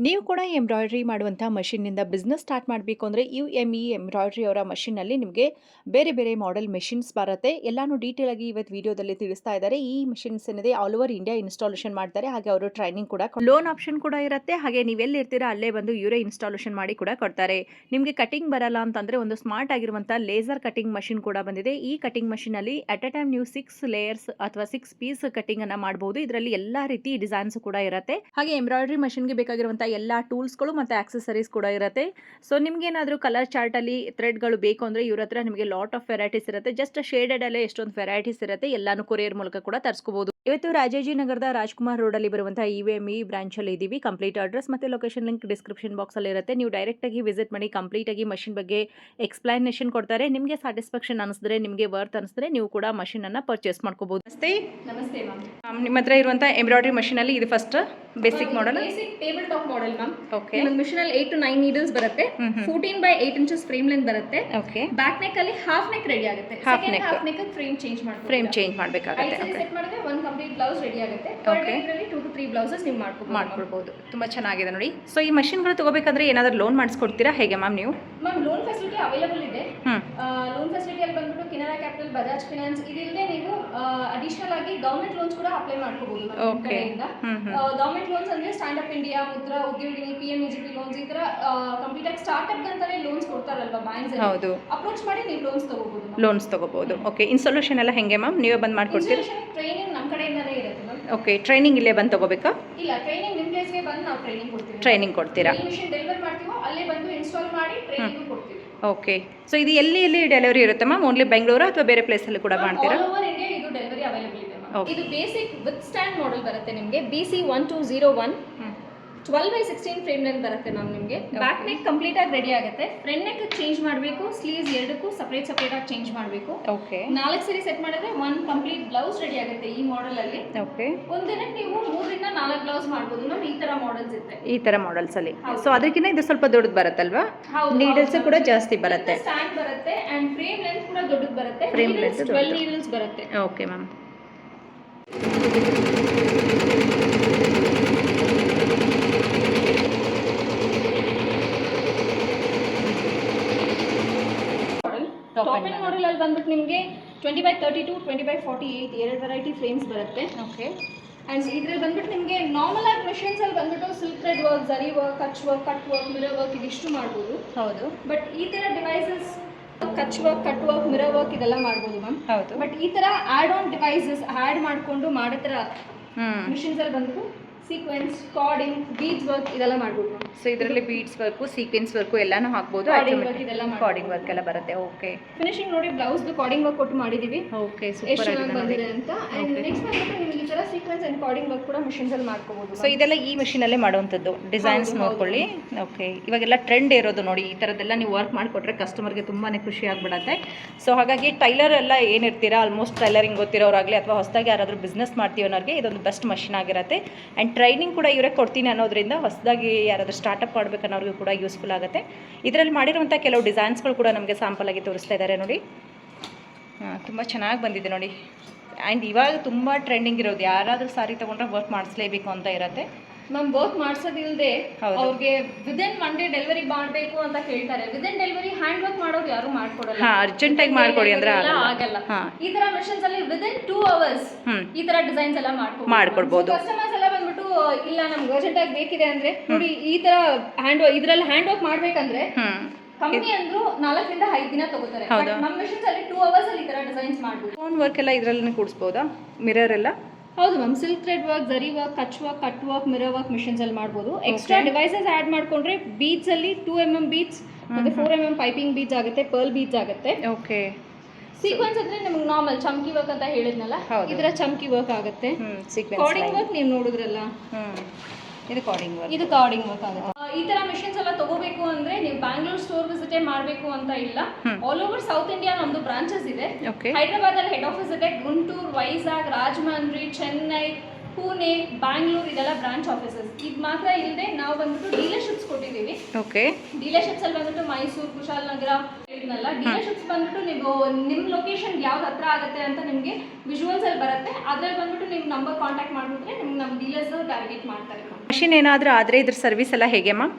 ನೀವು ಕೂಡ ಎಂಬ್ರಾಯ್ಡ್ರಿ ಮಾಡುವಂಥ ಮಷಿನ್ನಿಂದ ಬಿಸ್ನೆಸ್ ಸ್ಟಾರ್ಟ್ ಮಾಡಬೇಕು ಅಂದರೆ UME ಎಂಬ್ರಾಯ್ಡ್ರಿ ಅವರ ಮಷಿನ್ನಲ್ಲಿ ನಿಮಗೆ ಬೇರೆ ಬೇರೆ ಮಾಡೆಲ್ ಮೆಷಿನ್ಸ್ ಬರುತ್ತೆ. ಎಲ್ಲಾನು ಡೀಟೇಲ್ ಆಗಿ ಇವತ್ತು ವಿಡಿಯೋದಲ್ಲಿ ತಿಳಿಸ್ತಾ ಇದ್ದಾರೆ. ಈ ಮಷಿನ್ಸ್ ಏನಿದೆ ಆಲ್ ಓವರ್ ಇಂಡಿಯಾ ಇನ್ಸ್ಟಾಲೇಷನ್ ಮಾಡ್ತಾರೆ. ಹಾಗೆ ಅವರು ಟ್ರೈನಿಂಗ್ ಕೂಡ ಲೋನ್ ಆಪ್ಷನ್ ಕೂಡ ಇರುತ್ತೆ. ಹಾಗೆ ನೀವೆಲ್ಲಿ ಇರ್ತೀರಾ ಅಲ್ಲೇ ಬಂದು ಇವರೇ ಇನ್ಸ್ಟಾಲೇಷನ್ ಮಾಡಿ ಕೂಡ ಕೊಡ್ತಾರೆ. ನಿಮಗೆ ಕಟಿಂಗ್ ಬರಲ್ಲ ಅಂತಂದ್ರೆ ಒಂದು ಸ್ಮಾರ್ಟ್ ಆಗಿರುವಂಥ ಲೇಸರ್ ಕಟಿಂಗ್ ಮಷಿನ್ ಕೂಡ ಬಂದಿದೆ. ಈ ಕಟಿಂಗ್ ಮಷಿನ್ ಅಲ್ಲಿ ಅಟ್ ಅ ಟೈಮ್ ನೀವು 6 ಲೇಯರ್ಸ್ ಅಥವಾ 6 ಪೀಸ್ ಕಟಿಂಗ್ ಅನ್ನ ಮಾಡಬಹುದು. ಇದರಲ್ಲಿ ಎಲ್ಲಾ ರೀತಿ ಡಿಸೈನ್ಸ್ ಕೂಡ ಇರುತ್ತೆ. ಹಾಗೆ ಎಂಬ್ರಾಯ್ಡ್ರಿ ಮಷಿನ್ಗೆ ಬೇಕಾಗಿರುವಂಥ ಎಲ್ಲ ಟೂಲ್ಸ್ಗಳು ಮತ್ತು ಆಕ್ಸೆಸರೀಸ್ ಕೂಡ ಇರುತ್ತೆ. ಸೊ ನಿಮ್ಗೇನಾದರೂ ಕಲರ್ ಚಾರ್ಟಲ್ಲಿ ಥ್ರೆಡ್ಗಳು ಬೇಕು ಅಂದರೆ ಇವ್ರ ಹತ್ರ ನಿಮಗೆ ಲಾಟ್ ಆಫ್ ವೆರೈಟೀಸ್ ಇರುತ್ತೆ. ಜಸ್ಟ್ ಶೇಡೆಡಲ್ಲೇ ಎಷ್ಟೊಂದು ವೆರೈಟೀಸ್ ಇರುತ್ತೆ. ಎಲ್ಲಾನು ಕೊರಿಯರ್ ಮೂಲಕ ಕೂಡ ತರಿಸ್ಕೋಬಹುದು. ಇವತ್ತು ರಾಜಾಜಿನಗರದ ರಾಜ್ಕುಮಾರ್ ರೋಡಲ್ಲಿ ಬರುವಂತಹ UME ಬ್ರಾಂಚಲ್ಲಿ ಇದ್ದೀವಿ. ಕಂಪ್ಲೀಟ್ ಅಡ್ರೆಸ್ ಮತ್ತು ಲೊಕೇಶನ್ ಲಿಂಕ್ ಡಿಸ್ಕ್ರಿಪ್ಷನ್ ಬಾಕ್ಸಲ್ಲಿ ಇರುತ್ತೆ. ನೀವು ಡೈರೆಕ್ಟಾಗಿ ವಿಸಿಟ್ ಮಾಡಿ ಕಂಪ್ಲೀಟಾಗಿ ಮಷಿನ್ ಬಗ್ಗೆ ಎಕ್ಸ್ಪ್ಲೈನೇಷನ್ ಕೊಡ್ತಾರೆ. ನಿಮಗೆ ಸ್ಯಾಟಿಸ್ಫ್ಯಾಕ್ಷನ್ ಅನಿಸಿದ್ರೆ, ನಿಮಗೆ ವರ್ತ್ ಅನಿಸಿದ್ರೆ ನೀವು ಕೂಡ ಮಷಿನನ್ನು ಪರ್ಚೇಸ್ ಮಾಡ್ಕೋಬಹುದು. ನಮಸ್ತೆ ಮ್ಯಾಮ್. ನಿಮ್ಮ ಹತ್ರ ಇರುವಂಥ ಎಂಬ್ರಾಯ್ಡ್ರಿ ಮಷಿನಲ್ಲಿ ಇದು first basic model, basic table top model ma'am. Okay. ನಿಮಗೆ ಮಿಷನ್ ಅಲ್ಲಿ 8 to 9 ನೀಡಲ್ಸ್ ಬರುತ್ತೆ. 14 by 8 ಇಂಚಸ್ ಫ್ರೇಮ್ ಲೆಂತ್ ಬರುತ್ತೆ. ಓಕೆ. ಬ್ಯಾಕ್ ನೆಕ್ ಅಲ್ಲಿ ಹಾಫ್ ನೆಕ್ ರೆಡಿ ಆಗುತ್ತೆ. ಹಾಫ್ ನೆಕ್ ಫ್ರೇಮ್ ಚೇಂಜ್ ಮಾಡ್ಬೋದು. ಫ್ರೇಮ್ ಚೇಂಜ್ ಮಾಡಬೇಕಾಗುತ್ತೆ. ಸೆಟ್ ಮಾಡಿದ್ರೆ ಒಂದು ಕಂಪ್ಲೀಟ್ ಬ್ಲೌಸ್ ರೆಡಿ ಆಗುತ್ತೆ. ಓಕೆ. ಇದರಲ್ಲಿ 2 to 3 ಬ್ಲೌಸಸ್ ನೀವು ಮಾಡ್ಕೊಳ್ಬಹುದು. ತುಂಬಾ ಚೆನ್ನಾಗಿದೆ ನೋಡಿ. ಸೊ ಈ ಮಷಿನ್ಗಳು ತಗೋಬೇಕಂದ್ರೆ ಏನಾದರೂ ಲೋನ್ ಮಾಡಿಸ್ಕೊಡ್ತೀರಾ ಹೇಗೆ ಮ್ಯಾಮ್ ನೀವು? ಮ್ಯಾಮ್ ಲೋನ್ ಫೆಸಿಲಿಟಿ ಅವೈಲೇಬಲ್ ಇದೆ. ಲೋನ್ ಫೆಸಿಲಿಟಿ ಅಲ್ಲಿ ಬಂದ್ಬಿಟ್ಟು ಕೆನರಾ ಕ್ಯಾಪಿಟಲ್, ಬಜಾಜ್ ಫೈನಾನ್ಸ್ ಇದಿಲ್ಲದೆ ನೀವು ಅಡಿಷನಲ್ ಆಗಿ ಗವರ್ಮೆಂಟ್ ಲೋನ್ಸ್ ಕೂಡ ಅಪ್ಲೈ ಮಾಡ್ಕೋಬಹುದು ನಮ್ಮ ಕಡೆಯಿಂದ. ಗವರ್ಮೆಂಟ್ ಲೋನ್ಸ್ ಅಂದ್ರೆ stand up India, Mudra, Udyogini, PMEGP loans ಈ ತರ ಕಂಪ್ಲೀಟ್ ಆಗಿ ಸ್ಟಾರ್ಟ್ಅಪ್ ಅಂತಾನೆ ಲೋನ್ಸ್ ಕೊಡ್ತಾರಲ್ವಾ ಬ್ಯಾಂಕ್ಸ್ ಅಲ್ಲಿ. ಹೌದು. ಅಪ್ರೋಚ್ ಮಾಡಿ ನೀವು ಲೋನ್ಸ್ ತಗೋಬಹುದು. ಓಕೆ. ಇನ್ಸ್ಟಾಲೇಷನ್ ಎಲ್ಲ ಹೆಂಗೆ ಮ್ಯಾಮ್? ನೀವೇ ಬಂದು ಮಾಡ್ಕೊಡ್ತೀರಾ? ಟ್ರೈನಿಂಗ್ ನಮ್ಮ ಕಡೆಯಿಂದನೇ ಇರುತ್ತೆ ಮ್ಯಾಮ್. ಓಕೆ. ಟ್ರೈನಿಂಗ್ ಇಲ್ಲೇ ಬಂದು ತಗೋಬೇಕಾ? ಇಲ್ಲ, ಟ್ರೈನಿಂಗ್ ನಿಮ್ಮ ಪ್ಲೇಸ್ಗೆ ಬಂದು ನಾವು ಟ್ರೈನಿಂಗ್ ಕೊಡ್ತೀವಿ. ಟ್ರೈನಿಂಗ್ ಕೊಡ್ತೀರಾ? ಈ ಮಿಷನ್ ಡೆಲಿವರ್ ಮಾಡ್ತೀವೋ ಅಲ್ಲೇ ಬಂದು ಇನ್ಸ್ಟಾಲ್ ಮಾಡಿ ಟ್ರೈನಿಂಗ್ ಕೊಡ್ತೀವಿ. ಓಕೆ. ಸೊ ಇದು ಎಲ್ಲಿ ಡೆಲಿವರಿ ಇರುತ್ತೆ ಮ್ಯಾಮ್? ಓನ್ಲಿ ಬೆಂಗಳೂರು ಅಥವಾ ಬೇರೆ ಪ್ಲೇಸಲ್ಲಿ ಕೂಡ ಮಾಡ್ತೀರಾ? ಆಲ್ ಓವರ್ ಇಂಡಿಯಾ ಇದು ಡೆಲಿವರಿ ಅವೈಲೇಬಲ್ ಇದೆ ಮ್ಯಾಮ್. ಇದು ಬೇಸಿಕ್ ವಿತ್ ಸ್ಟ್ಯಾಂಡ್ ಮಾಡೆಲ್ ಬರುತ್ತೆ ನಿಮಗೆ. BC1201 12 by 16 ಫ್ರೇಮ್ ಲೆಂತ್ ಬರುತ್ತೆ ಮ್ಯಾಮ್ ನಿಮಗೆ. ಬ್ಯಾಕ್ ನೆಕ್ ಕಂಪ್ಲೀಟ್ ಆಗಿ ರೆಡಿ ಆಗುತ್ತೆ. ಫ್ರಂಟ್ ನೆಕ್ ಚೇಂಜ್ ಮಾಡಬೇಕು, ಸ್ಲೀವ್ಸ್ ಎರಡಕ್ಕೂ ಸಪರೇಟ್ ಆಗಿ ಚೇಂಜ್ ಮಾಡಬೇಕು. ಓಕೆ. 4 ಸರಿ ಸೆಟ್ ಮಾಡಿದ್ರೆ ಒಂದು ಕಂಪ್ಲೀಟ್ ಬ್ಲೌಸ್ ರೆಡಿ ಆಗುತ್ತೆ ಈ ಮಾಡೆಲ್ ಅಲ್ಲಿ. ಓಕೆ. ಒಂದಿನಕ್ಕೆ ನೀವು 3 ರಿಂದ 4 ಬ್ಲೌಸ್ ಮಾಡಬಹುದು ಮ್ಯಾಮ್. ಈ ತರ ಮಾಡೆಲ್ಸ್ ಇರುತ್ತೆ. ಈ ತರ ಮಾಡೆಲ್ಸ್ ಅಲ್ಲಿ. ಸೊ ಅದಕ್ಕಿಂತ ಇದು ಸ್ವಲ್ಪ ದೊಡ್ಡದು ಬರುತ್ತಲ್ವಾ? ನೀಡಲ್ಸ್ ಕೂಡ ಜಾಸ್ತಿ ಬರುತ್ತೆ. ಸ್ಟ್ಯಾಂಡ್ ಬರುತ್ತೆ ಅಂಡ್ ಫ್ರೇಮ್ ಲೆಂತ್ ಕೂಡ ದೊಡ್ಡದು ಬರುತ್ತೆ. ಫ್ರೇಮ್ ಲೆಂತ್ 12 ನೀಡಲ್ಸ್ ಬರುತ್ತೆ. Okay ma'am. Top end model ಅಲ್ಲಿ ಬಂದ್ಬಿಟ್ಟು ನಿಮಗೆ 20 by 32, 20 by 48 ಎರಡು ವೆರೈಟಿ ಫ್ರೇಮ್ಸ್ ಬರುತ್ತೆ. ಓಕೆ. ಅಂಡ್ ಇದ್ರಲ್ಲಿ ಬಂದ್ಬಿಟ್ಟು ನಿಮಗೆ ನಾರ್ಮಲ್ ಆಗಿ ಮೆಷಿನ್ಸ್ ಅಲ್ಲಿ ಬಂದ್ಬಿಟ್ಟು silk thread work, zari work, Kutch work, cut work, mirror work ಇದಿಷ್ಟು ಮಾಡ್ಬೋದು. ಹೌದು. ಬಟ್ ಈ ತರ devices Kutch work, cut work, mirror work ಇದೆಲ್ಲ ಮಾಡ್ಬೋದು ಮ್ಯಾಮ್. ಹೌದು. ಬಟ್ ಈ ತರ ಆಡ್ ಆನ್ ಡಿವೈಸಸ್ ಆಡ್ ಮಾಡ್ಕೊಂಡು ಮಾಡೋ ತರ ಮಿಷಿನ್ಸ್ ಅಲ್ಲಿ ಬಂದ್ಬಿಟ್ಟು ಸೀಕ್ವೆನ್ಸ್, ಕಾರ್ಡಿಂಗ್, ಬೀಡ್ಸ್ ವರ್ಕ್ ಇದೆಲ್ಲ ಮಾಡ್ಬೋದು ಮ್ಯಾಮ್. ಸೊ ಇದರಲ್ಲಿ ಬೀಡ್ಸ್ ವರ್ಕು, ಸೀಕ್ವೆನ್ಸ್ ವರ್ಕು ಎಲ್ಲಾನು ಹಾಕ್ಬೋದು. ಕಾರ್ಡಿಂಗ್ ವರ್ಕ್ ಇದೆಲ್ಲ ಕಾರ್ಡಿಂಗ್ ವರ್ಕ್ ಎಲ್ಲ ಬರುತ್ತೆ. ಓಕೆ. ಫಿನಿಶಿಂಗ್ ನೋಡಿ ಬ್ಲೌಸ್ ಕಾರ್ಡಿಂಗ್ ವರ್ಕ್ ಕೊಟ್ಟು ಮಾಡಿದೀವಿ. ಓಕೆ. ಎಷ್ಟು ಸೂಪರ್ ಚೆನ್ನಾಗಿ ಆಗಿದೆ ಬಂದಿದೆ ಅಂತ. ಅಂಡ್ ನೆಕ್ಸ್ಟ್ ಬಂದ್ಬಿಟ್ಟು ನಿಮಗೆ ಈ ತರ ಸೀಕ್ವೆನ್ಸ್ ಅಂಡ್ ಕಾರ್ಡಿಂಗ್ ವರ್ಕ್ ಕೂಡ ಮಿಷಿನ್ಸ್ ಅಲ್ಲಿ ಮಾಡ್ಕೋಬಹುದು. ಸೊ ಇದೆಲ್ಲ ಈ ಮಿಷಿನ್ ಅಲ್ಲೇ ಮಾಡುವಂಥದ್ದು. ಡಿಸೈನ್ಸ್ ನೋಡ್ಕೊಳ್ಳಿ. ಓಕೆ. ಇವಾಗೆಲ್ಲ ಟ್ರೆಂಡ್ ಇರೋದು ನೋಡಿ, ಈ ಥರದ್ದೆಲ್ಲ ನೀವು ವರ್ಕ್ ಮಾಡಿಕೊಟ್ರೆ ಕಸ್ಟಮರ್ಗೆ ತುಂಬಾ ಖುಷಿ ಆಗಿಬಿಡುತ್ತೆ. ಸೊ ಹಾಗಾಗಿ ಟೈಲರ್ ಎಲ್ಲ ಏನಿರ್ತೀರಾ, ಆಲ್ಮೋಸ್ಟ್ ಟೈಲರಿಂಗ್ ಗೊತ್ತಿರೋರಾಗಲಿ ಅಥವಾ ಹೊಸದಾಗಿ ಯಾರಾದರೂ ಬಿಸ್ನೆಸ್ ಮಾಡ್ತೀವಿ ಅನ್ನೋರಿಗೆ ಇದೊಂದು ಬೆಸ್ಟ್ ಮಷಿನ್ ಆಗಿರುತ್ತೆ. ಆ್ಯಂಡ್ ಟ್ರೈನಿಂಗ್ ಕೂಡ ಇವರೇ ಕೊಡ್ತೀನಿ ಅನ್ನೋದ್ರಿಂದ ಹೊಸದಾಗಿ ಯಾರಾದರೂ ಸ್ಟಾರ್ಟಪ್ ಮಾಡಬೇಕನ್ನೋರಿಗೂ ಕೂಡ ಯೂಸ್ಫುಲ್ ಆಗುತ್ತೆ. ಇದರಲ್ಲಿ ಮಾಡಿರುವಂಥ ಕೆಲವು ಡಿಸೈನ್ಸ್ಗಳು ಕೂಡ ನಮಗೆ ಸ್ಯಾಂಪಲ್ ಆಗಿ ತೋರಿಸ್ತಾ ಇದ್ದಾರೆ ನೋಡಿ. ತುಂಬ ಚೆನ್ನಾಗಿ ಬಂದಿದೆ ನೋಡಿ. ಆ್ಯಂಡ್ ಇವಾಗ ತುಂಬ ಟ್ರೆಂಡಿಂಗ್ ಇರೋದು, ಯಾರಾದರೂ ಸಾರಿ ತೊಗೊಂಡ್ರೆ ವರ್ಕ್ ಮಾಡಿಸ್ಲೇಬೇಕು ಅಂತ ಇರುತ್ತೆ ಮ್ಯಾಮ್. ವರ್ಕ್ ಮಾಡಿಸೋದಿಲ್ಲದೆ ಅವ್ರಿಗೆ ವಿದಿನ್ 1 day ಡೆಲಿವರಿ ಮಾಡಬೇಕು ಅಂತ ಕೇಳ್ತಾರೆ. ವಿದಿನ್ ಡೆಲಿವರಿ ಹ್ಯಾಂಡ್ ವರ್ಕ್ ಮಾಡೋರು ಯಾರು ಮಾಡ್ಕೊಡಲ್ಲ. ಅರ್ಜೆಂಟಾಗಿ ಮಾಡ್ಕೊಡಿ ಅಂದ್ರೆ ಆಗಲ್ಲ. ಈ ತರ ಮಿಷನ್ಸ್ ಅಲ್ಲಿ ವಿದಿನ್ 2 hours ಈ ತರ ಡಿಸೈನ್ಸ್ ಎಲ್ಲ ಮಾಡ್ಕೊಡ್ಬೋದು. ಕಸ್ಟಮರ್ಸ್ ಎಲ್ಲ ಬಂದ್ಬಿಟ್ಟು ಇಲ್ಲ ನಮ್ಗೆ ಅರ್ಜೆಂಟ್ ಆಗಿ ಬೇಕಿದೆ ಅಂದ್ರೆ ನೋಡಿ ಈ ತರ ಇದ್ರಲ್ಲಿ ಹ್ಯಾಂಡ್ ವರ್ಕ್ ಮಾಡ್ಬೇಕಂದ್ರೆ ಕಮ್ಮಿ ಅಂದ್ರು 4 ರಿಂದ 5 ದಿನ ತಗೋತಾರೆ. ನಮ್ಮ ಮಿಷನ್ಸ್ ಅಲ್ಲಿ 2 hours ಅಲ್ಲಿ ಈ ತರ ಡಿಸೈನ್ಸ್ ಮಾಡ್ಬೋದು. ಫೋನ್ ವರ್ಕ್ ಎಲ್ಲ ಇದರಲ್ಲಿ ಕೂಡಿಸ್ಬೋದಾ? ಮಿರರ್ ಎಲ್ಲ? ಹೌದು ma'am. Silk thread work, zari work, Kutch work, cut work, mirror work machines ಅಲ್ಲಿ ಮಾಡ್ಬೋದು. ಎಕ್ಸ್ಟ್ರಾ ಡಿವೈಸಸ್ ಆಡ್ ಮಾಡ್ಕೊಂಡ್ರೆ ಬೀಡ್ಸ್ ಅಲ್ಲಿ 2 mm ಬೀಡ್ಸ್ ಮತ್ತೆ 4 mm ಪೈಪಿಂಗ್ ಬೀಡ್ಸ್ ಆಗುತ್ತೆ, ಪರ್ಲ್ ಬೀಡ್ಸ್ ಆಗುತ್ತೆ. ಓಕೆ. ಸೀಕ್ವೆನ್ಸ್ ಅಂದ್ರೆ ನಿಮ್ಗೆ ನಾರ್ಮಲ್ ಚಮ್ಕಿ ವರ್ಕ್ ಅಂತ ಹೇಳಿದ್ನಲ್ಲ, ಇದರ ಚಮ್ಕಿ ವರ್ಕ್ ಆಗುತ್ತೆ. ಕಾರ್ಡಿಂಗ್ ವರ್ಕ್ ನೀವು ನೋಡಿದ್ರಲ್ಲ, ಇದು ಕಾರ್ಡಿಂಗ್ ವರ್ಕ್ ಆಗುತ್ತೆ. ಈ ತರ ಮಿಷನ್ಸ್ ಎಲ್ಲ ತಗೋಬೇಕು ಅಂದ್ರೆ ನೀವು ಬ್ಯಾಂಗ್ಳೂರ್ ಸ್ಟೋರ್ ವಿಸಿಟೇ ಮಾಡಬೇಕು ಅಂತ ಇಲ್ಲ. ಆಲ್ ಓವರ್ ಸೌತ್ ಇಂಡಿಯಾ ನಮ್ದು ಬ್ರಾಂಚಸ್ ಇದೆ. ಹೈದರಾಬಾದ್ ಅಲ್ಲಿ ಹೆಡ್ ಆಫೀಸ್ ಇದೆ. ಗುಂಟೂರು, ವೈಜಾಗ್, ರಾಜಮಂಡ್ರಿ, ಚೆನ್ನೈ, ಪುಣೆ, ಬ್ಯಾಂಗ್ಳೂರ್ ಇದೆಲ್ಲ ಬ್ರಾಂಚ್ ಆಫೀಸಸ್. ಇದು ಮಾತ್ರ ಇಲ್ಲದೆ ನಾವು ಬಂದ್ಬಿಟ್ಟು ಡೀಲರ್ಶಿಪ್ಸ್ ಕೊಟ್ಟಿದ್ದೀವಿ. ಓಕೆ. ಡೀಲರ್ಶಿಪ್ಸ್ ಅಲ್ಲಿ ಬಂದ್ಬಿಟ್ಟು ಮೈಸೂರು, ಕುಶಾಲನಗರ ಹೇಳಿದ್ನಲ್ಲ. ಡೀಲರ್ಶಿಪ್ಸ್ ಬಂದ್ಬಿಟ್ಟು ನೀವು ನಿಮ್ಮ ಲೊಕೇಶನ್ ಯಾವ್ದು ಹತ್ರ ಆಗುತ್ತೆ ಅಂತ ನಿಮಗೆ ವಿಜುವಲ್ಸ್ ಅಲ್ಲಿ ಬರುತ್ತೆ. ಅದ್ರಲ್ಲಿ ಬಂದ್ಬಿಟ್ಟು ನೀವು ನಂಬರ್ ಕಾಂಟ್ಯಾಕ್ಟ್ ಮಾಡಿಬಿಟ್ರೆ ನಿಮ್ಗೆ ನಮ್ಮ ಡೀಲರ್ಸ್ ಟಾರ್ಗೆಟ್ ಮಾಡ್ತಾರೆ. ಮಷಿನ್ ಏನಾದರೂ ಆದರೆ ಇದ್ರ ಸರ್ವಿಸ್ ಎಲ್ಲ ಹೇಗೆ ಮ್ಯಾಮ್?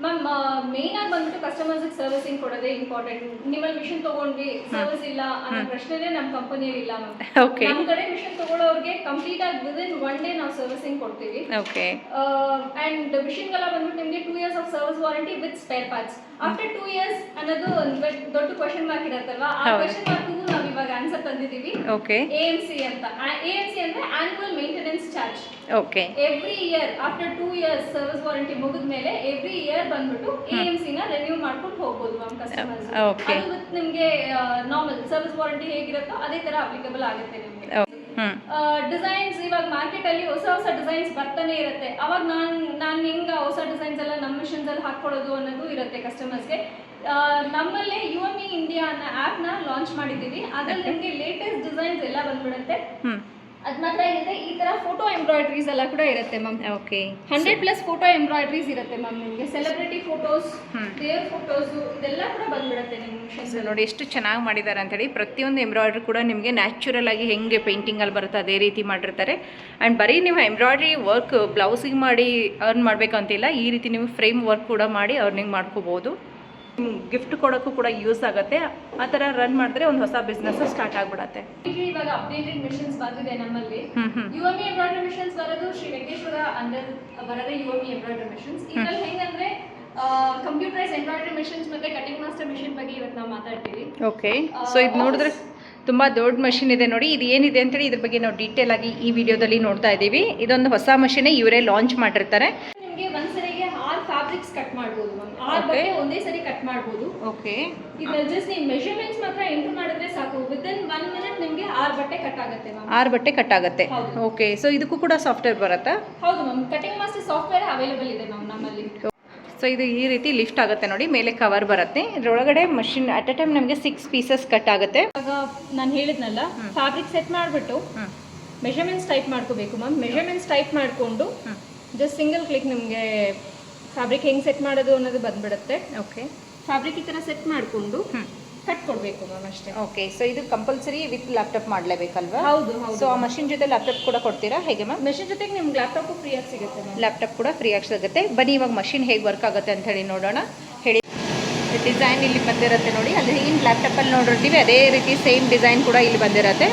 ಮ್ಯಾಮ್ ಮೇನ್ ಆಗಿ ಬಂದ್ಬಿಟ್ಟು ಕಸ್ಟಮರ್ಸ್ ಸರ್ವಿಸಿಂಗ್ ಕೊಡೋದೇ ಇಂಪಾರ್ಟೆಂಟ್. ನಿಮ್ಮಲ್ಲಿ ಮಿಷನ್ ತಗೊಂಡ್ವಿ ಸರ್ವಿಸ್ ಇಲ್ಲ ಅನ್ನೋ ಪ್ರಶ್ನೆನೇ ನಮ್ಮ ಕಂಪನಿಯಲ್ಲಿ ಇಲ್ಲ ಮ್ಯಾಮ್. ಓಕೆ. ನಮ್ಮ ಕಡೆ ಮಿಷನ್ ತಗೊಳ್ಳೋರಿಗೆ ಕಂಪ್ಲೀಟ್ ಆಗಿ ವಿದಿನ್ 1 ಡೇ ನಾವು ಸರ್ವಿಸಿಂಗ್ ಕೊಡ್ತೀವಿ. ಓಕೆ. ಅಂಡ್ ಮಿಷನ್ಗೆಲ್ಲ ಬಂದ್ಬಿಟ್ಟು ನಿಮಗೆ 2 years of service warranty with spare parts. After 2 years ಅನ್ನೋದು ಒಂದು ದೊಡ್ಡ ಕ್ವಶನ್ ಮಾರ್ಕ್ ಇರುತ್ತಲ್ವಾ, ಆ ಕ್ವಶನ್ ಮಾರ್ಕ್ಗೂ ನಾವು ಇವಾಗ ಆನ್ಸರ್ ತಂದಿದ್ದೀವಿ. ಓಕೆ. AMC ಅಂತ. AMC ಅಂದ್ರೆ annual maintenance charge. Okay. Every year after 2 years service warranty ಮುಗಿದ ಮೇಲೆ ಎವ್ರಿ ಇಯರ್ ಬಂದ್ಬಿಟ್ಟು AMC ನ ರಿನ್ಯೂ ಮಾಡ್ಕೊಂಡು ಹೋಗ್ಬೋದು ಮ್ಯಾಮ್ ಕಸ್ಟಮರ್ಸ್. ಅದು ವಿತ್ ನಿಮಗೆ ನಾರ್ಮಲ್ ಸರ್ವಿಸ್ ವಾರಂಟಿ ಹೇಗಿರುತ್ತೋ ಅದೇ ತರ ಅಪ್ಲಿಕಬಲ್ ಆಗುತ್ತೆ ನಿಮಗೆ. ಡಿಸೈನ್ಸ್ ಇವಾಗ ಮಾರ್ಕೆಟ್ ಅಲ್ಲಿ ಹೊಸ ಹೊಸ ಡಿಸೈನ್ಸ್ ಬರ್ತಾನೆ ಇರುತ್ತೆ. ಅವಾಗ ನಾನು ಹೆಂಗ ಹೊಸ ಡಿಸೈನ್ಸ್ ಎಲ್ಲ ನಮ್ಮ ಮಿಷನ್ಸ್ ಅಲ್ಲಿ ಹಾಕೊಳ್ಳೋದು ಅನ್ನೋದು ಇರುತ್ತೆ ಕಸ್ಟಮರ್ಸ್ಗೆ. ನಮ್ಮಲ್ಲೇ UME ಇಂಡಿಯಾ ಅನ್ನೋ ಆ್ಯಪ್ ನ ಲಾಂಚ್ ಮಾಡಿದ್ದೀವಿ. ಅದ್ರಲ್ಲಿ ನಿಮಗೆ ಲೇಟೆಸ್ಟ್ ಡಿಸೈನ್ಸ್ ಎಲ್ಲ ಬಂದ್ಬಿಡುತ್ತೆ. ಅದ್ ಮಾತ್ರ ಇರುತ್ತೆ, ಈ ತರ ಫೋಟೋ ಎಂಬ್ರಾಯ್ಡ್ರೀಸ್ ಎಲ್ಲ ಕೂಡ ಇರುತ್ತೆ ಮ್ಯಾಮ್. ಓಕೆ. 100+ ಫೋಟೋ ಎಂಬ್ರಾಯ್ಡ್ರೀಸ್ ಇರುತ್ತೆ ಮ್ಯಾಮ್. ನಿಮಗೆ ಸೆಲೆಬ್ರಿಟಿ ಫೋಟೋಸ್, ದೇವ್ರ ಫೋಟೋಸ್ ಇದೆಲ್ಲ ಕೂಡ ಬಂದ್ಬಿಡುತ್ತೆ ನಿಮ್ಮ ಮಿಷನ್ಸ್. ನೋಡಿ ಎಷ್ಟು ಚೆನ್ನಾಗಿ ಮಾಡಿದ್ದಾರೆ ಅಂತೇಳಿ. ಪ್ರತಿಯೊಂದು ಎಂಬ್ರಾಯ್ಡ್ರಿ ಕೂಡ ನಿಮಗೆ ನ್ಯಾಚುರಲ್ ಆಗಿ ಹೆಂಗೆ ಪೇಂಟಿಂಗಲ್ಲಿ ಬರುತ್ತೆ ಅದೇ ರೀತಿ ಮಾಡಿರ್ತಾರೆ. ಆ್ಯಂಡ್ ಬರೀ ನೀವು ಎಂಬ್ರಾಯ್ಡ್ರಿ ವರ್ಕ್ ಬ್ಲೌಸಿಗೆ ಮಾಡಿ ಅರ್ನ್ ಮಾಡಬೇಕಂತಿಲ್ಲ, ಈ ರೀತಿ ನೀವು ಫ್ರೇಮ್ ವರ್ಕ್ ಕೂಡ ಮಾಡಿ ಅರ್ನಿಂಗ್ ಮಾಡ್ಕೋಬೋದು. ಗಿಫ್ಟ್ ಕೊಡೋಕ್ಕೂ ಕೂಡ ಯೂಸ್ ಆಗುತ್ತೆ. ಆ ಥರ ರನ್ ಮಾಡಿದ್ರೆ ಒಂದು ಹೊಸ ಬಿಸ್ನೆಸ್ ಸ್ಟಾರ್ಟ್ ಆಗಿಬಿಡತ್ತೆ. ಇವಾಗ ಅಪ್ಡೇಟೆಡ್ ಮಿಷನ್ಸ್ ಬಂದಿದೆ ನಮ್ಮಲ್ಲಿ. UME ಎಂಬ್ರಾಯ್ಡ್ರಿ ಮಿಷನ್ಸ್ ಬರೋದು ಶ್ರೀ ವೆಂಕಟೇಶ್ವರ ಅಂಡರ್ ಬರೋದೇ UME ಎಂಬ್ರಾಯ್ಡ್ರಿ ಮಿಷನ್ಸ್. ಇದ್ರಲ್ಲಿ ಹೆಂಗಂದ್ರೆ ಕಂಪ್ಯೂಟರೈಸ್ ಎಂಬ್ರಾಯ್ಡ್ರಿ ಮಿಷನ್ಸ್ ಮತ್ತೆ ಕಟಿಂಗ್ ಮಾಸ್ಟರ್ ಮಿಷನ್ ಬಗ್ಗೆ ಇವತ್ತು ನಾವು ಮಾತಾಡ್ತೀವಿ. ಓಕೆ. ಸೊ ಇದು ನೋಡಿದ್ರೆ ತುಂಬ ದೊಡ್ಡ ಮಷಿನ್ ಇದೆ ನೋಡಿ. ಇದು ಏನಿದೆ ಅಂತೇಳಿ ಇದ್ರ ಬಗ್ಗೆ ನಾವು ಡೀಟೇಲ್ ಆಗಿ ಈ ವಿಡಿಯೋದಲ್ಲಿ ನೋಡ್ತಾ ಇದ್ದೀವಿ. ಇದೊಂದು ಹೊಸ ಮಷಿನೇ ಇವರೇ ಲಾಂಚ್ ಮಾಡಿರ್ತಾರೆ. ನಿಮಗೆ ಒಂದ್ಸರಿಗೆ 6 ಫ್ಯಾಬ್ರಿಕ್ಸ್ ಕಟ್ ಮಾಡ್ಬೋದು ಮ್ಯಾಮ್. 6 ಬಟ್ಟೆ ಒಂದೇ ಸರಿ ಕಟ್ ಮಾಡ್ಬೋದು. ಓಕೆ. ಇದ್ರಲ್ಲಿ ಜಸ್ಟ್ ನೀವು ಮೆಷರ್ಮೆಂಟ್ಸ್ ಮಾತ್ರ ಎಂಟರ್ ಮಾಡಿದ್ರೆ ಸಾಕು. ವಿದಿನ್ 1 minute ನಿಮಗೆ 6 ಬಟ್ಟೆ ಕಟ್ ಆಗುತ್ತೆ ಮ್ಯಾಮ್. 6 ಬಟ್ಟೆ ಕಟ್ ಆಗುತ್ತೆ. ಓಕೆ. ಸೊ ಇದಕ್ಕೂ ಕೂಡ ಸಾಫ್ಟ್ವೇರ್ ಬರುತ್ತಾ? ಹೌದು ma'am, cutting master software available ಇದೆ ಮ್ಯಾಮ್ ನಮ್ಮಲ್ಲಿ. ಸೊ ಇದು ಈ ರೀತಿ ಲಿಫ್ಟ್ ಆಗುತ್ತೆ ನೋಡಿ, ಮೇಲೆ ಕವರ್ ಬರುತ್ತೆ. ಇದರೊಳಗಡೆ ಮಷಿನ್ ಅಟ್ ಎ ಟೈಮ್ ನಮಗೆ 6 ಪೀಸಸ್ ಕಟ್ ಆಗುತ್ತೆ. ಇವಾಗ ನಾನು ಹೇಳಿದ್ನಲ್ಲ, ಫ್ಯಾಬ್ರಿಕ್ ಸೆಟ್ ಮಾಡಿಬಿಟ್ಟು ಮೆಷರ್ಮೆಂಟ್ಸ್ ಟೈಪ್ ಮಾಡ್ಕೋಬೇಕು ಮ್ಯಾಮ್. ಮೆಷರ್ಮೆಂಟ್ಸ್ ಟೈಪ್ ಮಾಡಿಕೊಂಡು ಜಸ್ಟ್ ಸಿಂಗಲ್ ಕ್ಲಿಕ್ ನಿಮಗೆ ಫ್ಯಾಬ್ರಿಕ್ ಹೆಂಗೆ ಸೆಟ್ ಮಾಡೋದು ಅನ್ನೋದು ಬಂದ್ಬಿಡುತ್ತೆ. ಓಕೆ. ಫ್ಯಾಬ್ರಿಕ್ ಈ ಥರ ಸೆಟ್ ಮಾಡಿಕೊಂಡು ಕಟ್ ಕೊಡಬೇಕು ಮ್ಯಾಮ್ ಅಷ್ಟೇ. ಓಕೆ. ಸೊ ಇದು ಕಂಪಲ್ಸರಿ ವಿತ್ ಲ್ಯಾಪ್ಟಾಪ್ ಮಾಡಲೇಬೇಕಲ್ವಾ? ಹೌದು ಹೌದು. ಸೊ ಆ ಮಷಿನ್ ಜೊತೆ ಲ್ಯಾಪ್ಟಾಪ್ ಕೂಡ ಕೊಡ್ತೀರಾ ಹೇಗೆ ಮ್ಯಾಮ್? ಮೆಷಿನ್ ಜೊತೆಗೆ ನಿಮ್ಗೆ ಲ್ಯಾಪ್ಟಾಪು ಫ್ರೀಯಾಗಿ ಸಿಗುತ್ತೆ ಮ್ಯಾಮ್. ಲ್ಯಾಪ್ಟಾಪ್ ಕೂಡ ಫ್ರೀಯಾಗಿ ಸಿಗುತ್ತೆ. ಬನ್ನಿ ಇವಾಗ ಮಷಿನ್ ಹೇಗೆ ವರ್ಕ್ ಆಗುತ್ತೆ ಅಂತ ಹೇಳಿ ನೋಡೋಣ. ಹೇಳಿ. ಡಿಸೈನ್ ಇಲ್ಲಿ ಬಂದಿರುತ್ತೆ ನೋಡಿ, ಅಲ್ಲಿ ಏನು ಲ್ಯಾಪ್ಟಾಪಲ್ಲಿ ನೋಡಿರ್ತೀವಿ ಅದೇ ರೀತಿ ಸೇಮ್ ಡಿಸೈನ್ ಕೂಡ ಇಲ್ಲಿ ಬಂದಿರುತ್ತೆ.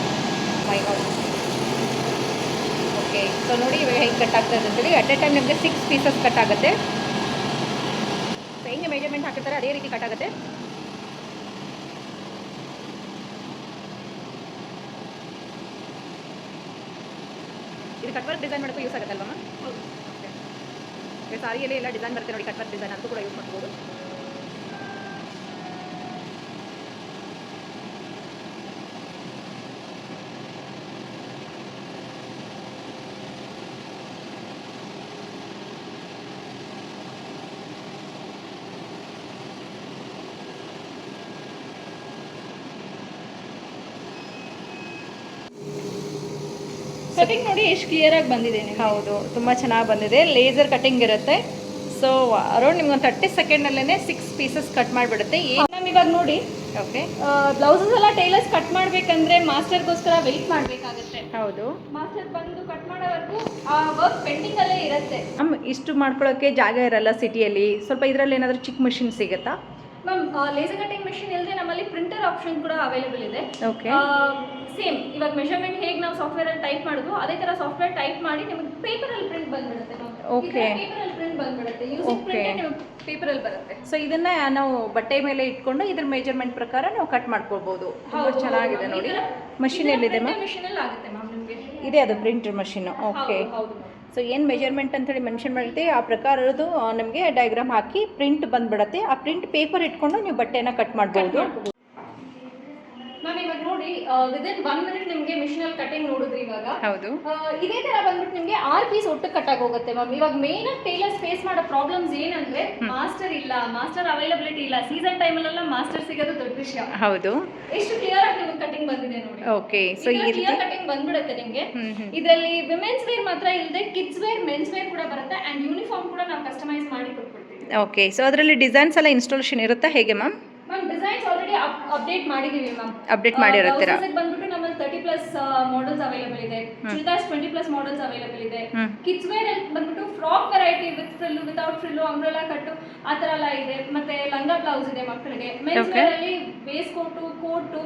ಓಕೆ. ಸೊ ನೋಡಿ ಇವಾಗ ಹೇಗೆ ಕಟ್ ಆಗ್ತದೆ ಅಂತೇಳಿ ಅಟ್ ಎ ಟೈಮ್ ನಿಮಗೆ 6 ಪೀಸಸ್ ಕಟ್ ಆಗುತ್ತೆ. ಸೊ ಹೆಂಗೆ ಮೆಜರ್ಮೆಂಟ್ ಹಾಕಿರ್ತಾರೆ ಅದೇ ರೀತಿ ಕಟ್ ಆಗುತ್ತೆ. ಇದು ಕಟ್ ವರ್ಕ್ ಡಿಸೈನ್ ಮಾಡೋಕ್ಕೂ ಯೂಸ್ ಆಗುತ್ತಲ್ವ ಮ್ಯಾಮ್? ಓಕೆ. ಸಾರಿಯಲ್ಲಿ ಎಲ್ಲ ಡಿಸೈನ್ ಬರುತ್ತೆ ನೋಡಿ, ಕಟ್ ವರ್ಕ್ ಡಿಸೈನ್ ಅಂತೂ ಕೂಡ ಯೂಸ್ ಮಾಡ್ಬೋದು. ಕಟಿಂಗ್ ನೋಡಿ ಎಷ್ಟು ಕ್ಲಿಯರ್ ಆಗಿ ಬಂದಿದೆ ನಿಮಗೆ. ಹೌದು, ತುಂಬ ಚೆನ್ನಾಗಿ ಬಂದಿದೆ. ಲೇಸರ್ ಕಟಿಂಗ್ ಇರುತ್ತೆ. ಸೊ ಅರೌಂಡ್ ನಿಮ್ಗೆ ಒಂದು 30 ಸೆಕೆಂಡಲ್ಲೇ 6 ಪೀಸಸ್ ಕಟ್ ಮಾಡಿಬಿಡುತ್ತೆ. ಮ್ಯಾಮ್ ಇವಾಗ ನೋಡಿ, ಓಕೆ, ಬ್ಲೌಸಸ್ ಎಲ್ಲ ಟೈಲರ್ಸ್ ಕಟ್ ಮಾಡಬೇಕಂದ್ರೆ ಮಾಸ್ಟರ್ಗೋಸ್ಕರ ವೆಯ್ಟ್ ಮಾಡಬೇಕಾಗುತ್ತೆ. ಹೌದು. ಮಾಸ್ಟರ್ ಬಂದು ಕಟ್ ಮಾಡೋವರೆಗೂ ಆ ವರ್ಕ್ ಪೆಂಡಿಂಗ್ ಅಲ್ಲೇ ಇರುತ್ತೆ. ಇಷ್ಟು ಮಾಡ್ಕೊಳ್ಳೋಕ್ಕೆ ಜಾಗ ಇರಲ್ಲ ಸಿಟಿಯಲ್ಲಿ. ಸ್ವಲ್ಪ ಇದರಲ್ಲಿ ಏನಾದರೂ ಚಿಕ್ಕ ಮಷಿನ್ ಸಿಗುತ್ತಾ ಮ್ಯಾಮ್? ಲೇಸರ್ ಕಟಿಂಗ್ ಮೆಷಿನ್ ಇಲ್ಲದೆ ನಮ್ಮಲ್ಲಿ ಪ್ರಿಂಟರ್ ಆಪ್ಷನ್ ಕೂಡ ಅವೈಲೇಬಲ್ ಇದೆ. ಓಕೆ. ಸೇಮ್ ಇವಾಗ ಮೆಷರ್ಮೆಂಟ್ ಹೇಗೆ ನಾವು ಸಾಫ್ಟ್ವೇರಲ್ಲಿ ಟೈಪ್ ಮಾಡೋದು ಅದೇ ಥರ ಸಾಫ್ಟ್ವೇರ್ ಟೈಪ್ ಮಾಡಿ ನಿಮಗೆ ಪೇಪರಲ್ಲಿ ಪ್ರಿಂಟ್ ಬಂದ್ಬಿಡುತ್ತೆ. ಓಕೆ. ಪೇಪರಲ್ಲಿ ಪ್ರಿಂಟ್ ಬಂದ್ಬಿಡುತ್ತೆ. ಯೂಸಿಂಗ್ ಪ್ರಿಂಟ್ ನಿಮಗೆ ಪೇಪರಲ್ಲಿ ಬರುತ್ತೆ. ಸೊ ಇದನ್ನ ನಾವು ಬಟ್ಟೆ ಮೇಲೆ ಇಟ್ಕೊಂಡು ಇದ್ರ ಮೆಜರ್ಮೆಂಟ್ ಪ್ರಕಾರ ನಾವು ಕಟ್ ಮಾಡ್ಕೊಳ್ಬೋದು. ತುಂಬ ಚೆನ್ನಾಗಿದೆ ನೋಡಿ. ಮಷಿನ್ ಎಲ್ಲಿದೆ ಮ್ಯಾಮ್? ಮೆಷಿನಲ್ಲಿ ಆಗುತ್ತೆ ಮ್ಯಾಮ್ ನಿಮಗೆ. ಇದೆ ಅದು ಪ್ರಿಂಟರ್ ಮಷಿನ್. ಓಕೆ. ಹೌದು. ಸೊ ಏನು ಮೆಜರ್ಮೆಂಟ್ ಅಂತೇಳಿ ಮೆನ್ಷನ್ ಮಾಡಿರ್ತೀವಿ ಆ ಪ್ರಕಾರದ್ದು ನಮಗೆ ಡಯಾಗ್ರಾಮ್ ಹಾಕಿ ಪ್ರಿಂಟ್ ಬಂದ್ಬಿಡುತ್ತೆ. ಆ ಪ್ರಿಂಟ್ ಪೇಪರ್ ಇಟ್ಕೊಂಡು ನೀವು ಬಟ್ಟೆನ ಕಟ್ ಮಾಡ್ಬೋದು. ಮ್ಯಾಮ್ ಇವಾಗ ನೋಡಿ ವಿದಿನ್ 1 minute ನಿಮಗೆ ಮಿಷಿನಲ್ಲಿ ಕಟಿಂಗ್ ನೋಡಿದ್ರಿ ಇವಾಗ. ಹೌದು. ಇದೇ ತರ ಬಂದ್ಬಿಟ್ಟು ನಿಮಗೆ 6 ಪೀಸ್ ಒಟ್ಟು ಕಟ್ ಆಗಿ ಹೋಗುತ್ತೆ ಮ್ಯಾಮ್. ಇವಾಗ ಮೇನ್ ಆಗಿ ಟೈಲರ್ಸ್ ಫೇಸ್ ಮಾಡೋ ಪ್ರಾಬ್ಲಮ್ಸ್ ಏನಂದ್ರೆ ಮಾಸ್ಟರ್ ಇಲ್ಲ, ಮಾಸ್ಟರ್ ಅವೈಲಬಿಲಿಟಿ ಇಲ್ಲ. ಸೀಸನ್ ಟೈಮಲ್ಲೆಲ್ಲ ಮಾಸ್ಟರ್ ಸಿಗೋದು ದೊಡ್ಡ ವಿಷಯ. ಹೌದು. ಎಷ್ಟು ಕ್ಲಿಯರ್ ಆಗಿ ನಿಮಗೆ ಕಟಿಂಗ್ ಬಂದಿದೆ ನೋಡಿ. ಓಕೆ. ಸೊ ಈ ಕ್ಲಿಯರ್ ಕಟಿಂಗ್ ಬಂದ್ಬಿಡುತ್ತೆ ನಿಮಗೆ. ಇದರಲ್ಲಿ ವಿಮೆನ್ಸ್ ವೇರ್ ಮಾತ್ರ ಇಲ್ಲದೆ ಕಿಡ್ಸ್ ವೇರ್, ಮೆನ್ಸ್ ವೇರ್ ಕೂಡ ಬರುತ್ತೆ. ಅಂಡ್ ಯೂನಿಫಾರ್ಮ್ ಕೂಡ ನಾವು ಕಸ್ಟಮೈಸ್ ಮಾಡಿ ಕೊಟ್ಬಿಡ್ತೀವಿ. ಓಕೆ. ಸೊ ಅದರಲ್ಲಿ ಡಿಸೈನ್ಸ್ ಎಲ್ಲ ಇನ್ಸ್ಟಾಲೇಷನ್ ಇರುತ್ತಾ ಹೇಗೆ ma'am? Ma'am designs already update ಮಾಡಿದೀವಿ ಮ್ಯಾಮ್. ಅಪ್ಡೇಟ್ ಮಾಡಿರುತ್ತೀರಾ? ಬಂದ್ಬಿಟ್ಟು ನಮ್ಮಲ್ಲಿ 30+ ಮಾಡೆಲ್ಸ್ ಅವೈಲೇಬಲ್ ಇದೆ, ಚೂಡಿದಾರ್ಸ್ 20+ ಮಾಡೆಲ್ಸ್ ಅವೈಲೇಬಲ್ ಇದೆ. ಕಿಡ್ಸ್ ವೇರ್ ಬಂದ್ಬಿಟ್ಟು frock variety with frill, without frill, umbrella cut ಆ ಥರ ಎಲ್ಲ ಇದೆ. ಮತ್ತೆ ಲಂಗ ಬ್ಲೌಸ್ ಇದೆ ಮಕ್ಕಳಿಗೆ. ಮೆನ್ಸ್ ವೇರ್ ಅಲ್ಲಿ waste coat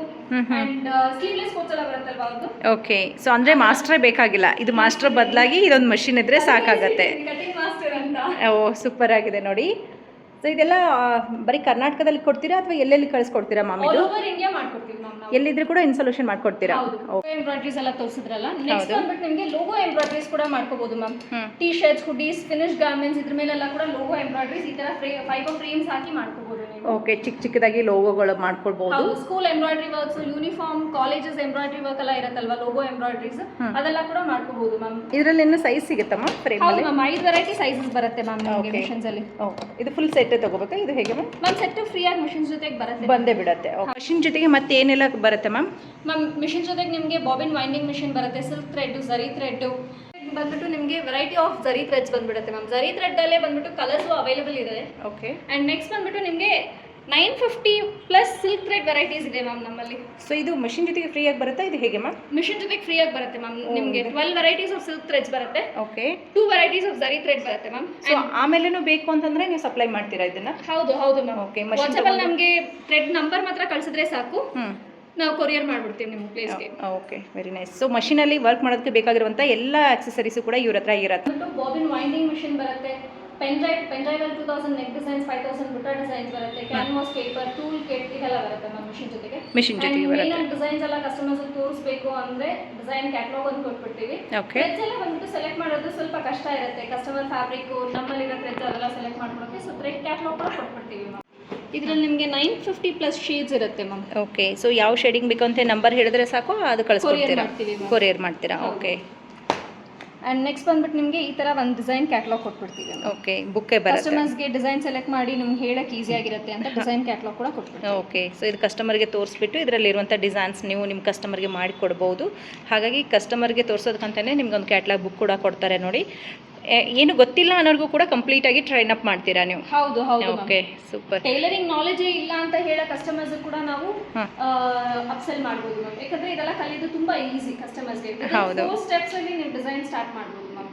and sleeveless quotes ಎಲ್ಲ ಬರುತ್ತಲ್ವಾ ಅದು. ಓಕೆ, ಸೊ ಅಂದರೆ ಮಾಸ್ಟ್ರೇ ಬೇಕಾಗಿಲ್ಲ, ಇದು ಮಾಸ್ಟರ್ ಬದಲಾಗಿ ಇದೊಂದು ಮಷಿನ್ ಇದ್ದರೆ ಸಾಕಾಗತ್ತೆ. ಕಟಿಂಗ್ ಮಾಸ್ಟರ್ ಅಂತ. ಓ ಸೂಪರ್ ಆಗಿದೆ ನೋಡಿ. ಸೊ ಇದೆಲ್ಲ ಬರೀ ಕರ್ನಾಟಕದಲ್ಲಿ ಕೊಡ್ತೀರಾ ಅಥವಾ ಎಲ್ಲೆಲ್ಲಿ ಕಳಿಸ್ಕೊಡ್ತೀರಾ ಮ್ಯಾಮ್? ಆಲ್ ಇದು ಓವರ್ ಇಂಡಿಯಾ ಮಾಡ್ಕೊಡ್ತೀವಿ ಮ್ಯಾಮ್ ನಾವು. ಎಲ್ಲಿದ್ರು ಕೂಡ ಇನ್ಸಲ್ಯೂಷನ್ ಮಾಡ್ಕೊಡ್ತೀರಾ? ಎಂಬ್ರಾಯ್ಡ್ರೀಸ್ ಎಲ್ಲ ತೋರಿಸಿದ್ರಲ್ಲ, ನೆಕ್ಸ್ಟ್ ಬಂದ್ಬಿಟ್ಟು ನಿಮಗೆ ಲೋಗೋ ಎಂಬ್ರಾಯ್ಡ್ರೀಸ್ ಕೂಡ ಮಾಡ್ಕೋಬಹುದು ma'am. T shirts, hoodies, finish garments ಇದ್ರ ಮೇಲೆಲ್ಲ ಕೂಡ ಲೋಗೋ ಎಂಬ್ರಾಯ್ಡ್ರೀಸ್ ಈ ತರ ಫೈಬರ್ ಫ್ರೇಮ್ಸ್ ಹಾಕಿ ಮಾಡ್ಕೋಬಹುದು ನೀವು. ಓಕೆ, ಚಿಕ್ಕ ಚಿಕ್ಕದಾಗಿ ಲೋಗೋಗಳು ಮಾಡ್ಕೊಳ್ಬಹುದು. School embroidery works, uniform, colleges embroidery work ಎಲ್ಲ ಇರುತ್ತಲ್ವಾ, ಲೋಗೋ ಎಂಬ್ರಾಯ್ಡ್ರೀಸ್ ಅದೆಲ್ಲ ಕೂಡ ಮಾಡ್ಕೋಬಹುದು ಮ್ಯಾಮ್. ಇದರಲ್ಲಿ ಏನು ಸೈಜ್ ಸಿಗುತ್ತಮ್ಮ ಫ್ರೇಮ್ ಹೌದು ಅಲ್ಲಿ? ಮ್ಯಾಮ್, 5 ವೆರೈಟಿ ಸೈಜಸ್ ಬರುತ್ತೆ ಮ್ಯಾಮ್ ನಿಮಗೆ ಮಿಷನ್ಸ್ ಅಲ್ಲಿ. ಇದು ಫುಲ್ ಸೆಟ್ ತಗೋಬೇಕಾ? ಇದು ಹೇಗೆ ಮ್ಯಾಮ್? ಮ್ಯಾಮ್ ಸೆಟ್ ಫ್ರೀ ಆಗಿ ಮಿಷನ್ಸ್ ಜೊತೆಗೆ ಬರುತ್ತೆ. ಬಂದೇ ಬಿಡುತ್ತೆ. ಮಷಿನ್ ಜೊತೆಗೆ ಮತ್ತೆ ಏನೆಲ್ಲ ಬರುತ್ತೆ ಮ್ಯಾಮ್? ಮ್ಯಾಮ್ ಮಿಷನ್ ಜೊತೆಗೆ ನಿಮಗೆ ಬಾಬಿನ್ ವೈಂಡಿಂಗ್ ಮಿಷನ್ ಬರುತ್ತೆ, ಸಿಲ್ಕ್ ಥ್ರೆಡ್, ಝರಿ ಥ್ರೆಡ್ ಬಂದ್ಬಿಟ್ಟು ನಿಮಗೆ ವೆರೈಟಿ ಆಫ್ ಝರಿ ಥ್ರೆಡ್ಸ್ ಬಂದ್ಬಿಡುತ್ತೆ ಮ್ಯಾಮ್. ಝರಿ ಥ್ರೆಡ್ ಅಲ್ಲೇ ಬಂದ್ಬಿಟ್ಟು ಕಲರ್ಸ್ ಅವೈಲೇಬಲ್ ಇದೆ. ಓಕೆ, ಅಂಡ್ ನೆಕ್ಸ್ಟ್ ಬಂದ್ಬಿಟ್ಟು ನಿಮಗೆ 950+ ಸಿಲ್ಕ್ ಥ್ರೆಡ್ ವೆರೈಟೀಸ್ ಇದೆ ಮ್ಯಾಮ್ ನಮ್ಮಲ್ಲಿ. ಸೊ ಇದು ಮಷಿನ್ ಜೊತೆಗೆ ಫ್ರೀ ಆಗಿ ಬರುತ್ತಾ? ಇದು ಹೇಗೆ ಮ್ಯಾಮ್? ಮಿಷನ್ ಜೊತೆಗೆ ಫ್ರೀ ಆಗಿ ಬರುತ್ತೆ ಮ್ಯಾಮ್. ನಿಮಗೆ 12 ವೆರೈಟೀಸ್ ಆಫ್ ಸಿಲ್ಕ್ ಥ್ರೆಡ್ಸ್ ಬರುತ್ತೆ. Okay, 2 varieties of zari thread ಬರುತ್ತೆ ಮ್ಯಾಮ್. ಸೊ ಆಮೇಲೆನೂ ಬೇಕು ಅಂತಂದ್ರೆ ನೀವು ಸಪ್ಲೈ ಮಾಡ್ತೀರಾ ಇದನ್ನ? ಹೌದು ಮ್ಯಾಮ್. ಓಕೆ, ವಾಟ್ಸಪ್ ಅಲ್ಲಿ ನಮಗೆ ಥ್ರೆಡ್ ನಂಬರ್ ಮಾತ್ರ ಕಳಿಸಿದ್ರೆ ಸಾಕು, ನಾವು ಕೊರಿಯರ್ ಮಾಡ್ಬಿಡ್ತೀವಿ ನಿಮ್ಮ ಪ್ಲೇಸ್ಗೆ. Okay, very nice. ಸೊ ಮಷಿನಲ್ಲಿ ವರ್ಕ್ ಮಾಡೋದಕ್ಕೆ ಬೇಕಾಗಿರುವಂಥ ಎಲ್ಲ ಆಕ್ಸೆಸರೀಸು ಕೂಡ ಇವ್ರ ಹತ್ರ ಇರುತ್ತೆ. ಬಾಬಿನ್ ವೈಂಡಿಂಗ್ ಮಿಷನ್ ಬರುತ್ತೆ, ಪೆನ್ ಡ್ರೈವ್ 2000 ನೆಕ್ ಡಿಸೈನ್ಸ್, 5000 ಬುಟ್ಟ ಡಿಸೈನ್ಸ್ ಬರುತ್ತೆ, ಕ್ಯಾನ್ವಾಸ್ ಪೇಪರ್, ಟೂಲ್ ಕಿಟ್ ಇದೆಲ್ಲ ಬರುತ್ತೆ ಮ್ಯಾಮ್ ಮಿಷನ್ ಜೊತೆಗೆ. ಬರುತ್ತೆ ಡಿಸೈನ್ಸ್ ಎಲ್ಲ ಕಸ್ಟಮರ್ಸ್ ತೋರಿಸಬೇಕು ಅಂದ್ರೆ ಡಿಸೈನ್ ಕ್ಯಾಟಲಾಗ್ ಅಂತ ಕೊಟ್ಬಿಡ್ತೀವಿ. ಥ್ರೆಡ್ಸ್ ಎಲ್ಲ ಬಂದ್ಬಿಟ್ಟು ಸೆಲೆಕ್ಟ್ ಮಾಡೋದು ಸ್ವಲ್ಪ ಕಷ್ಟ ಇರುತ್ತೆ. ಕಸ್ಟಮರ್ ಫ್ಯಾಬ್ರಿಕ್ ನಮ್ಮಲ್ಲಿರೋ ಥ್ರೆಡ್ಸ್ ಅದೆಲ್ಲ ಸೆಲೆಕ್ಟ್ ಮಾಡ್ಕೊಳಕ್ಕೆ ಸೊ ಥ್ರೆಡ್ ಕ್ಯಾಟಲಾಗ್ ಕೂಡ ಕೊಟ್ಬಿಡ್ತೀವಿ ಮ್ಯಾಮ್. ಇದರಲ್ಲಿ ನಿಮಗೆ 950+ ಶೇಡ್ಸ್ ಇರುತ್ತೆ ಮ್ಯಾಮ್. ಓಕೆ, ಸೊ ಯಾವ ಶೇಡಿಂಗ್ ಬೇಕು ಅಂತ ನಂಬರ್ ಹೇಳಿದ್ರೆ ಸಾಕು, ಅದು ಕಳಿಸ್ಕೊಡ್ತೀರಾ? ಕೊರಿಯರ್ ಮಾಡ್ತೀರಾ? ಓಕೆ. ಆ್ಯಂಡ್ ನೆಕ್ಸ್ಟ್ ಬಂದ್ಬಿಟ್ಟು ನಿಮಗೆ ಈ ಥರ ಒಂದು ಡಿಸೈನ್ ಕ್ಯಾಟಲಾಗ್ ಕೊಟ್ಬಿಡ್ತೀವಿ. ಓಕೆ, ಬುಕ್ಕೇ ಬರುತ್ತೆ. ಕಸ್ಟಮರ್ಸ್ಗೆ ಡಿಸೈನ್ ಸೆಲೆಕ್ಟ್ ಮಾಡಿ ನಿಮ್ಗೆ ಹೇಳಕ್ಕೆ ಈಸಿ ಆಗಿರುತ್ತೆ ಅಂತ ಡಿಸೈನ್ ಕ್ಯಾಟಲಾಗ್ ಕೂಡ ಕೊಟ್ಬಿಡ್ತೀವಿ. ಓಕೆ, ಸೊ ಇದು ಕಸ್ಟಮರ್ಗೆ ತೋರಿಸ್ಬಿಟ್ಟು ಇದರಲ್ಲಿರುವಂಥ ಡಿಸೈನ್ಸ್ ನೀವು ನಿಮ್ಮ ಕಸ್ಟಮರ್ಗೆ ಮಾಡಿ ಕೊಡ್ಬೋದು. ಹಾಗಾಗಿ ಕಸ್ಟಮರ್ಗೆ ತೋರಿಸೋದಕ್ಕಂತಲೇ ನಿಮ್ಗೊಂದು ಕ್ಯಾಟಲಾಗ್ ಬುಕ್ ಕೂಡ ಕೊಡ್ತಾರೆ ನೋಡಿ. ಏನು ಗೊತ್ತಿಲ್ಲ ಅನ್ನೋರ್ಗೂ ಕೂಡ ಕಂಪ್ಲೀಟ್ ಆಗಿ ಟ್ರೈನ್ ಅಪ್ ಮಾಡ್ತೀರಾ ನೀವು? ಹೌದು. Okay, super. ಟೈಲರಿಂಗ್ ನಾಲೆಜೇ ಇಲ್ಲ ಅಂತ ಹೇಳೋ ಕಸ್ಟಮರ್ಸ್ ಕೂಡ ನಾವು ಅಪ್ಸೆಲ್ ಮಾಡ್ಬೋದು ಮ್ಯಾಮ್. ಯಾಕಂದ್ರೆ ಇದೆಲ್ಲ ಕಲಿಯೋದು ತುಂಬಾ ಈಸಿ ಕಸ್ಟಮರ್ಸ್ಗೆ. 4 ಸ್ಟೆಪ್ಸ್ ಅಲ್ಲಿ ನೀವು ಡಿಸೈನ್ ಸ್ಟಾರ್ಟ್ ಮಾಡ್ಬೋದು ಮ್ಯಾಮ್.